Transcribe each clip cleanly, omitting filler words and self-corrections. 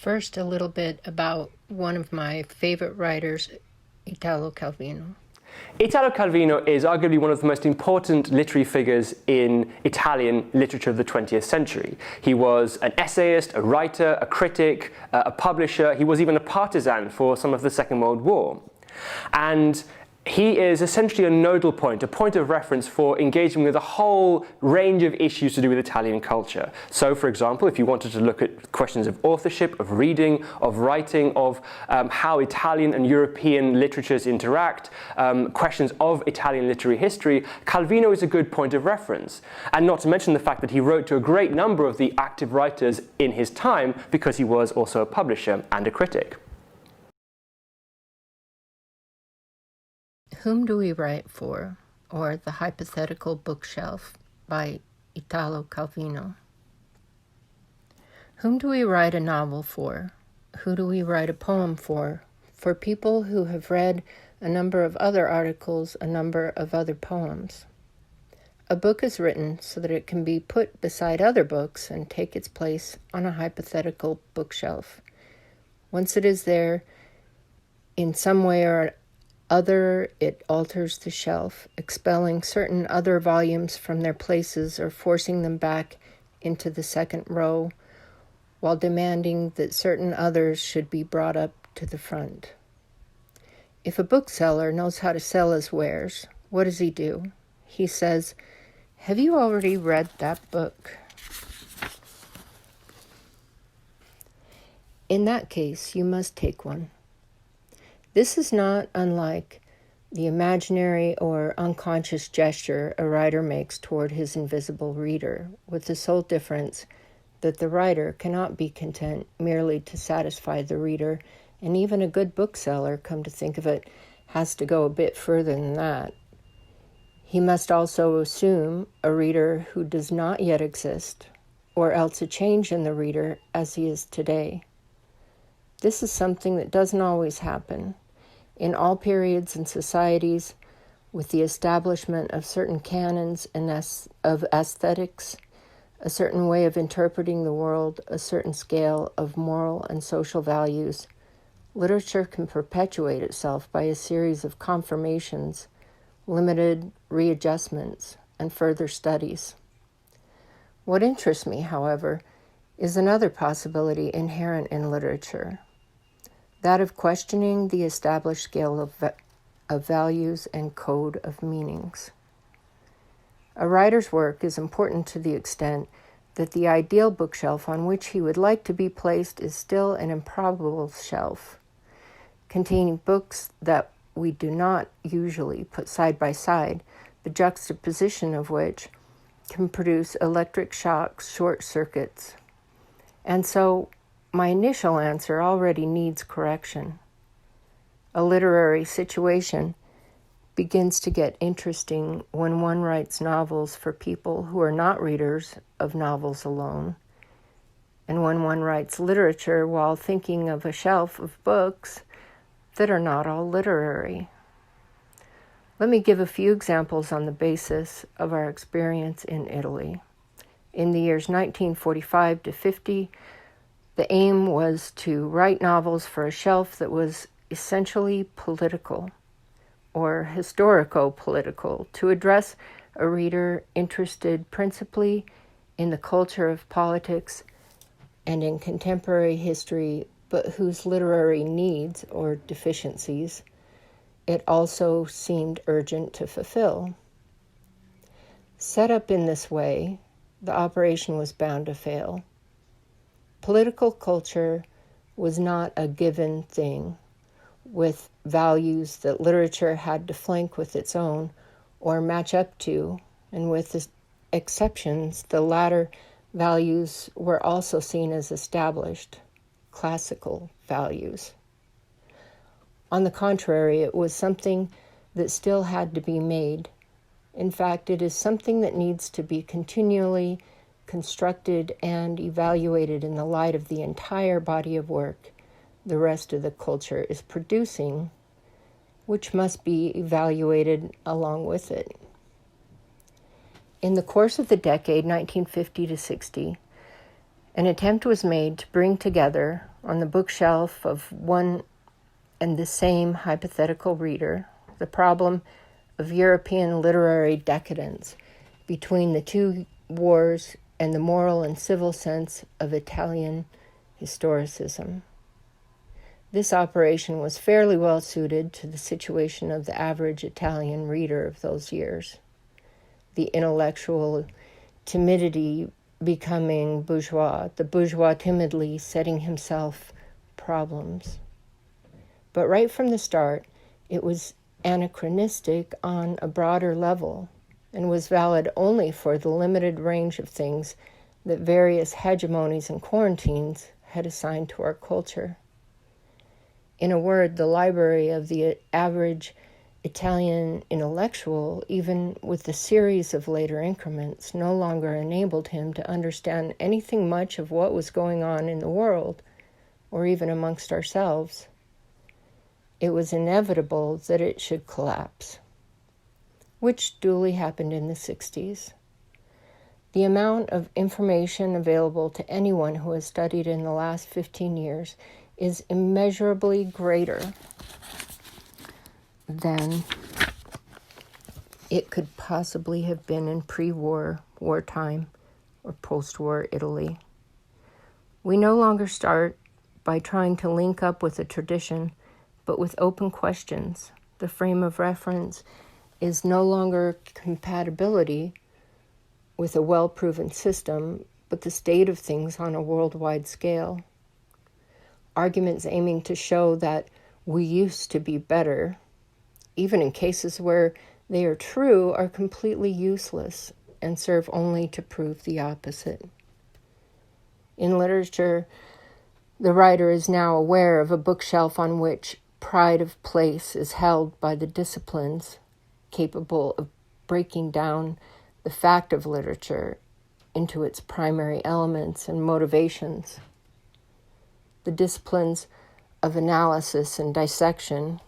First, a little bit about one of my favorite writers, Italo Calvino. Italo Calvino is arguably one of the most important literary figures in Italian literature of the 20th century. He was an essayist, a writer, a critic, a publisher. He was even a partisan for some of the Second World War. And he is essentially a nodal point, a point of reference for engaging with a whole range of issues to do with Italian culture. So, for example, if you wanted to look at questions of authorship, of reading, of writing, of how Italian and European literatures interact, questions of Italian literary history, Calvino is a good point of reference. And not to mention the fact that he wrote to a great number of the active writers in his time because he was also a publisher and a critic. Whom Do We Write For? Or The Hypothetical Bookshelf by Italo Calvino. Whom do we write a novel for? Who do we write a poem for? For people who have read a number of other articles, a number of other poems. A book is written so that it can be put beside other books and take its place on a hypothetical bookshelf. Once it is there, in some way or other, it alters the shelf, expelling certain other volumes from their places or forcing them back into the second row, while demanding that certain others should be brought up to the front. If a bookseller knows how to sell his wares, what does he do? He says, "Have you already read that book?" In that case, you must take one. This is not unlike the imaginary or unconscious gesture a writer makes toward his invisible reader, with the sole difference that the writer cannot be content merely to satisfy the reader, and even a good bookseller, come to think of it, has to go a bit further than that. He must also assume a reader who does not yet exist, or else a change in the reader as he is today. This is something that doesn't always happen. In all periods and societies, with the establishment of certain canons and of aesthetics, a certain way of interpreting the world, a certain scale of moral and social values, literature can perpetuate itself by a series of confirmations, limited readjustments, and further studies. What interests me, however, is another possibility inherent in literature, that of questioning the established scale of values and code of meanings. A writer's work is important to the extent that the ideal bookshelf on which he would like to be placed is still an improbable shelf, containing books that we do not usually put side by side, the juxtaposition of which can produce electric shocks, short circuits. And so, my initial answer already needs correction. A literary situation begins to get interesting when one writes novels for people who are not readers of novels alone, and when one writes literature while thinking of a shelf of books that are not all literary. Let me give a few examples on the basis of our experience in Italy. In the years 1945 to 50, the aim was to write novels for a shelf that was essentially political or historico-political, to address a reader interested principally in the culture of politics and in contemporary history, but whose literary needs or deficiencies it also seemed urgent to fulfill. Set up in this way, the operation was bound to fail. Political culture was not a given thing, with values that literature had to flank with its own or match up to, and with exceptions, the latter values were also seen as established, classical values. On the contrary, it was something that still had to be made. In fact, it is something that needs to be continually constructed and evaluated in the light of the entire body of work the rest of the culture is producing, which must be evaluated along with it. In the course of the decade 1950 to 60, an attempt was made to bring together, on the bookshelf of one and the same hypothetical reader, the problem of European literary decadence between the two wars and the moral and civil sense of Italian historicism. This operation was fairly well suited to the situation of the average Italian reader of those years. The intellectual timidity becoming bourgeois, the bourgeois timidly setting himself problems. But right from the start, it was anachronistic on a broader level and was valid only for the limited range of things that various hegemonies and quarantines had assigned to our culture. In a word, the library of the average Italian intellectual, even with the series of later increments, no longer enabled him to understand anything much of what was going on in the world, or even amongst ourselves. It was inevitable that it should collapse, which duly happened in the 60s. The amount of information available to anyone who has studied in the last 15 years is immeasurably greater than it could possibly have been in pre-war, wartime, or post-war Italy. We no longer start by trying to link up with a tradition, but with open questions. The frame of reference is no longer compatibility with a well-proven system, but the state of things on a worldwide scale. Arguments aiming to show that we used to be better, even in cases where they are true, are completely useless and serve only to prove the opposite. In literature, the writer is now aware of a bookshelf on which pride of place is held by the disciplines capable of breaking down the fact of literature into its primary elements and motivations. The disciplines of analysis and dissection,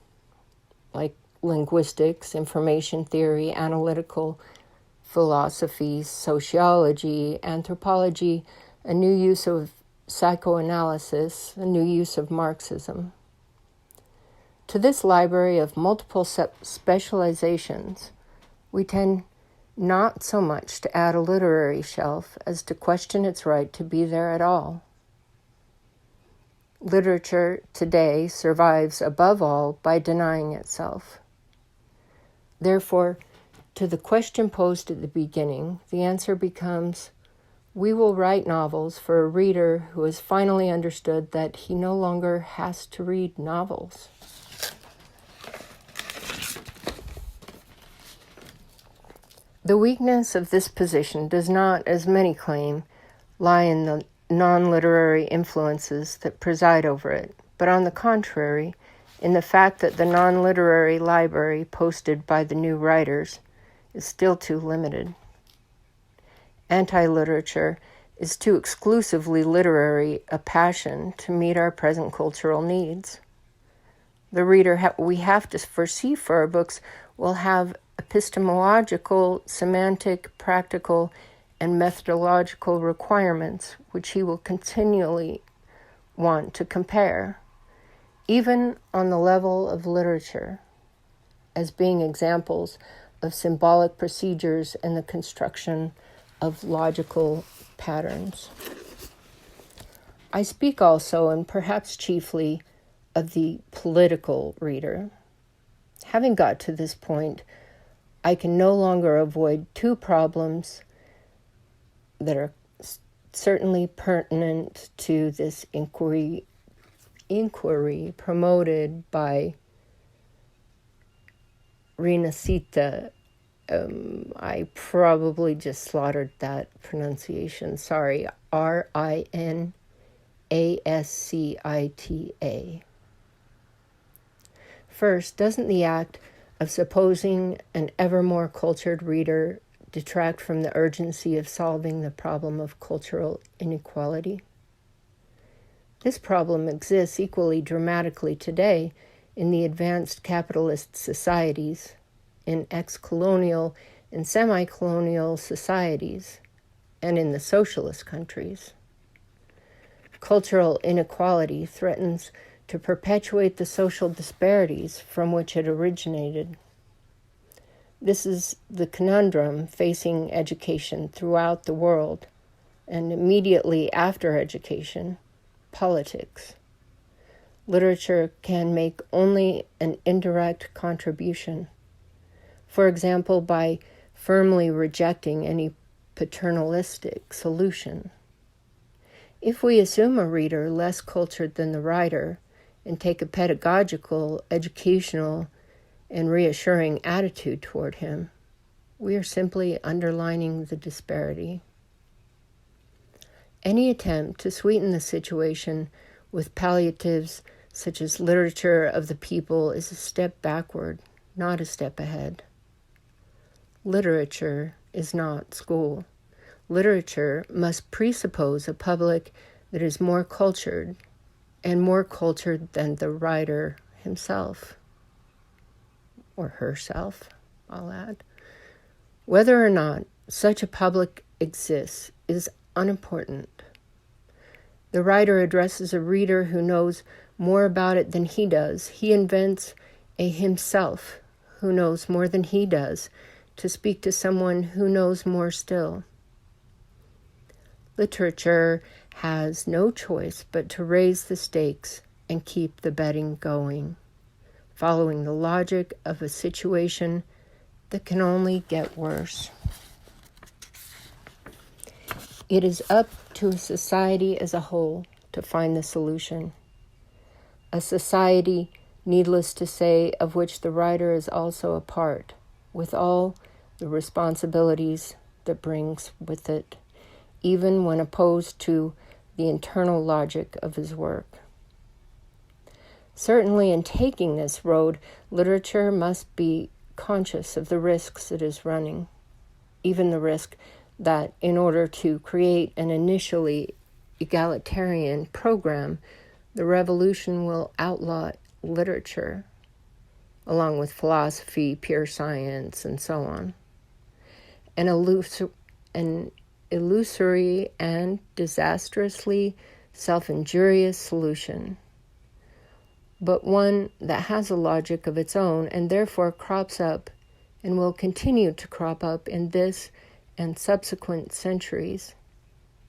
like linguistics, information theory, analytical philosophy, sociology, anthropology, a new use of psychoanalysis, a new use of Marxism. To this library of multiple specializations, we tend not so much to add a literary shelf as to question its right to be there at all. Literature today survives above all by denying itself. Therefore, to the question posed at the beginning, the answer becomes, we will write novels for a reader who has finally understood that he no longer has to read novels. The weakness of this position does not, as many claim, lie in the non-literary influences that preside over it, but on the contrary, in the fact that the non-literary library posted by the new writers is still too limited. Anti-literature is too exclusively literary a passion to meet our present cultural needs. The reader we have to foresee for our books will have epistemological, semantic, practical, and methodological requirements which he will continually want to compare, even on the level of literature, as being examples of symbolic procedures and the construction of logical patterns. I speak also, and perhaps chiefly, of the political reader. Having got to this point, I can no longer avoid two problems that are certainly pertinent to this inquiry promoted by Rinascita. I probably just slaughtered that pronunciation. Sorry, Rinascita. First, doesn't the act of supposing an ever more cultured reader detract from the urgency of solving the problem of cultural inequality? This problem exists equally dramatically today in the advanced capitalist societies, in ex-colonial and semi-colonial societies, and in the socialist countries. Cultural inequality threatens to perpetuate the social disparities from which it originated. This is the conundrum facing education throughout the world, and immediately after education, politics. Literature can make only an indirect contribution. For example, by firmly rejecting any paternalistic solution. If we assume a reader less cultured than the writer and take a pedagogical, educational, and reassuring attitude toward him, we are simply underlining the disparity. Any attempt to sweeten the situation with palliatives such as literature of the people is a step backward, not a step ahead. Literature is not school. Literature must presuppose a public that is more cultured, and more cultured than the writer himself. Or herself, I'll add. Whether or not such a public exists is unimportant. The writer addresses a reader who knows more about it than he does. He invents a himself who knows more than he does to speak to someone who knows more still. Literature has no choice but to raise the stakes and keep the betting going, following the logic of a situation that can only get worse. It is up to a society as a whole to find the solution. A society, needless to say, of which the writer is also a part, with all the responsibilities that brings with it, even when opposed to the internal logic of his work. Certainly in taking this road, literature must be conscious of the risks it is running, even the risk that in order to create an initially egalitarian program, the revolution will outlaw literature, along with philosophy, pure science, and so on. An illusory and disastrously self-injurious solution, but one that has a logic of its own and therefore crops up and will continue to crop up in this and subsequent centuries,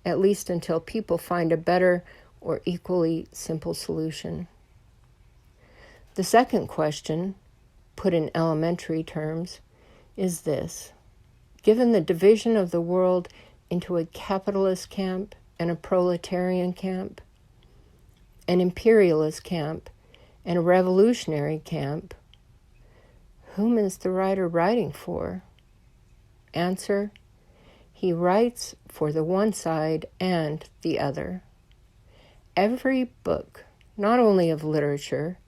at least until people find a better or equally simple solution. The second question, put in elementary terms, is this. Given the division of the world into a capitalist camp and a proletarian camp, an imperialist camp and a revolutionary camp, whom is the writer writing for? Answer, he writes for the one side and the other. Every book, not only of literature,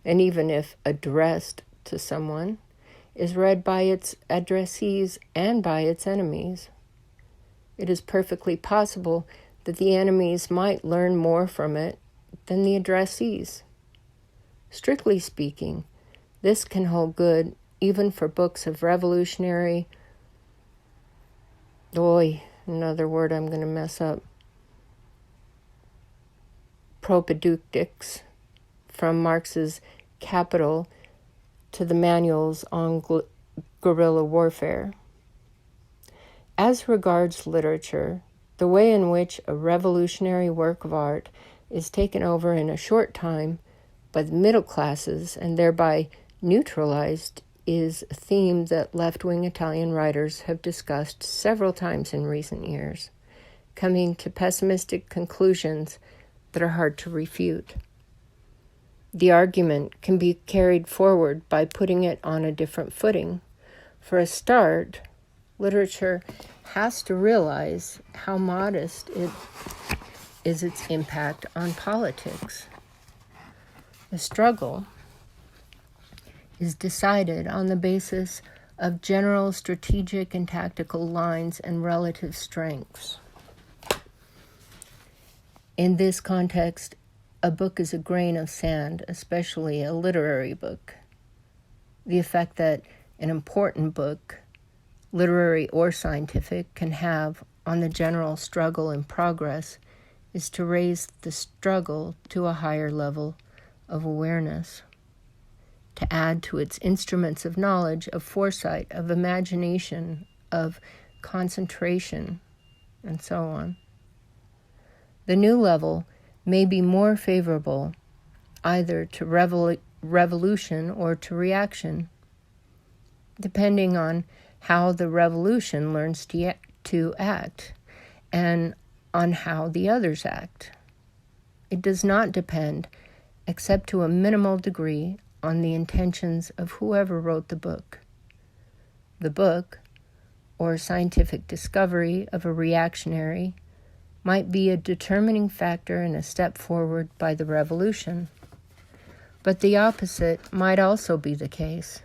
and even if addressed to someone, is read by its addressees and by its enemies. It is perfectly possible that the enemies might learn more from it than the addressees. Strictly speaking, this can hold good even for books of revolutionary, another word I'm going to mess up, propaedutics, from Marx's Capital to the manuals on guerrilla warfare. As regards literature, the way in which a revolutionary work of art is taken over in a short time by the middle classes and thereby neutralized is a theme that left-wing Italian writers have discussed several times in recent years, coming to pessimistic conclusions that are hard to refute. The argument can be carried forward by putting it on a different footing. For a start, literature has to realize how modest is its impact on politics. The struggle is decided on the basis of general strategic and tactical lines and relative strengths. In this context, a book is a grain of sand, especially a literary book. The effect that an important book, literary or scientific, can have on the general struggle in progress is to raise the struggle to a higher level of awareness, to add to its instruments of knowledge, of foresight, of imagination, of concentration, and so on. The new level may be more favorable either to revolution or to reaction, depending on how the revolution learns to act and on how the others act. It does not depend, except to a minimal degree, on the intentions of whoever wrote the book. The book, or scientific discovery of a reactionary, might be a determining factor in a step forward by the revolution. But the opposite might also be the case.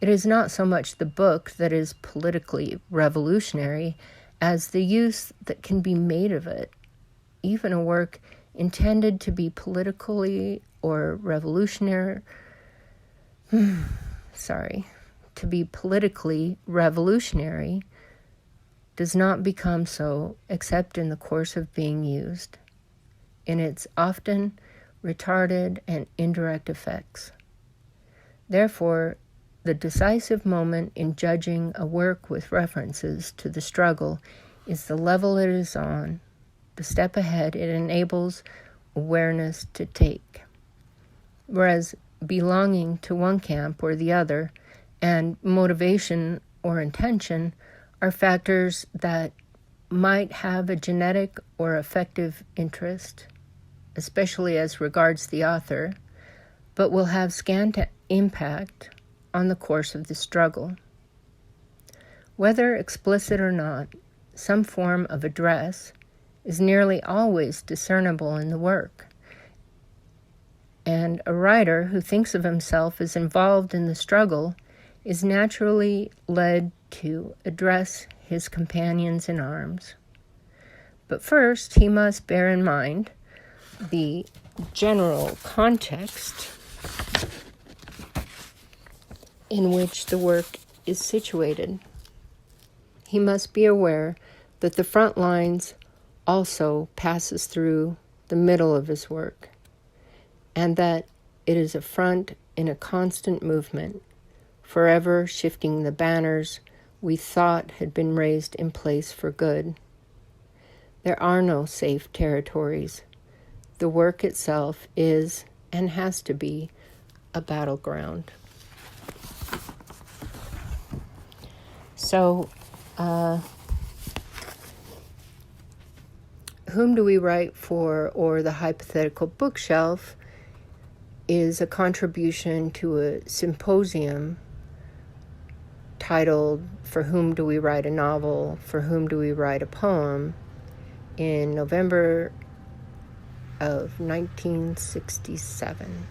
It is not so much the book that is politically revolutionary as the use that can be made of it. Even a work intended to be politically or revolutionary, to be politically revolutionary does not become so except in the course of being used, in its often retarded and indirect effects. Therefore, the decisive moment in judging a work with references to the struggle is the level it is on, the step ahead it enables awareness to take. Whereas belonging to one camp or the other, and motivation or intention are factors that might have a genetic or affective interest, especially as regards the author, but will have scant impact on the course of the struggle. Whether explicit or not, some form of address is nearly always discernible in the work, and a writer who thinks of himself as involved in the struggle is naturally led to address his companions in arms. But first, he must bear in mind the general context in which the work is situated. He must be aware that the front lines also passes through the middle of his work, and that it is a front in a constant movement, forever shifting the banners we thought had been raised in place for good. There are no safe territories. The work itself is, and has to be, a battleground. So, Whom Do We Write For, or The Hypothetical Bookshelf, is a contribution to a symposium titled For Whom Do We Write a Novel? For Whom Do We Write a Poem? In November of 1967.